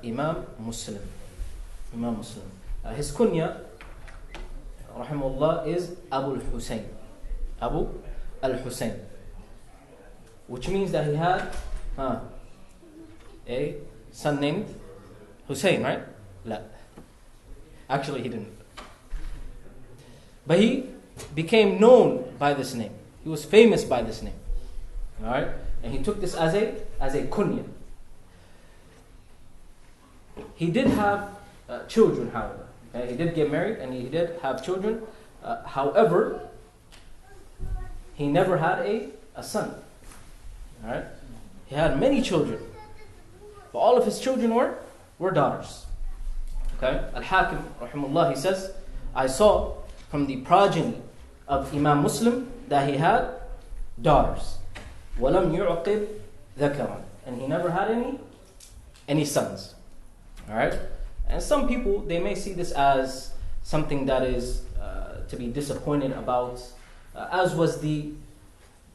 Imam Muslim. Imam Muslim. His kunya, rahimahullah, is Abu al-Husayn. Abu al-Husayn. Which means that he had a son named Hussein, right? La. Actually, he didn't. But he became known by this name. He was famous by this name. Alright? And he took this as a kunya. He did have children, however. Okay? He did get married and he did have children. However, he never had a son. Alright? He had many children. But all of his children were daughters. Okay? Al-Hakim, rahimahullah, he says, I saw from the progeny of Imam Muslim that he had daughters. وَلَمْ يُعْقِبْ ذَكَرًا. And he never had any sons. Alright? And some people, they may see this as something that is to be disappointed about, as was the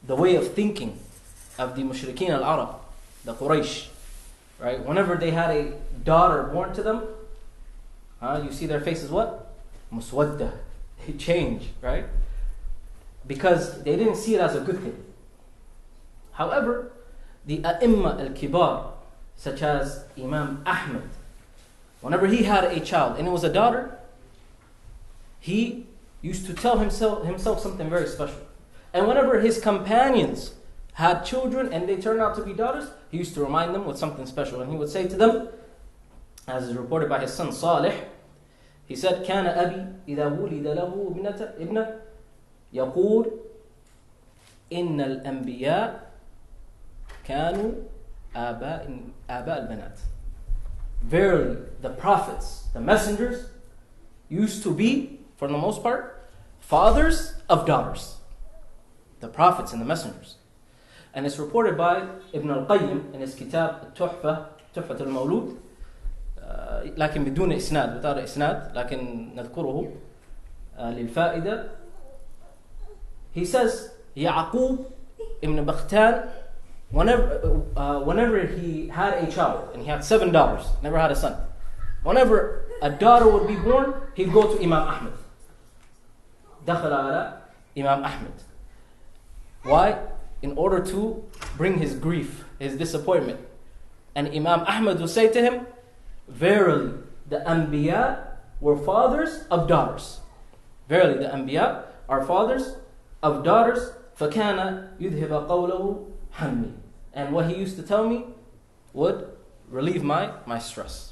way of thinking of the mushrikeen al-Arab, the Quraysh. Right? Whenever they had a daughter born to them, you see their faces what? Muswadda. They change, right? Because they didn't see it as a good thing. However, the A'imma al-Kibar, such as Imam Ahmad, whenever he had a child and it was a daughter, he used to tell himself something very special. And whenever his companions had children and they turned out to be daughters, he used to remind them with something special. And he would say to them, as is reported by his son Salih, he said, كان أبي إذا ولد له ابنة يقول إن الأنبياء كانوا آباء البنات. Verily, the prophets, the messengers, used to be, for the most part, fathers of daughters. The prophets and the messengers. And it's reported by Ibn القيم in his kitab تحفة المودود, لكن بدون إسناد, without إسناد, لكن نذكره للفائدة. He says, يعقوب ibn بختان, whenever he had a child, and he had 7 daughters, never had a son. Whenever a daughter would be born, he'd go to Imam Ahmad. دخل على Imam Ahmad. Why? In order to bring his grief, his disappointment. And Imam Ahmad would say to him, verily, the Anbiya were fathers of daughters. Verily, the Anbiya are fathers of daughters. فكان يذهب قوله حنبل. And what he used to tell me would relieve my stress.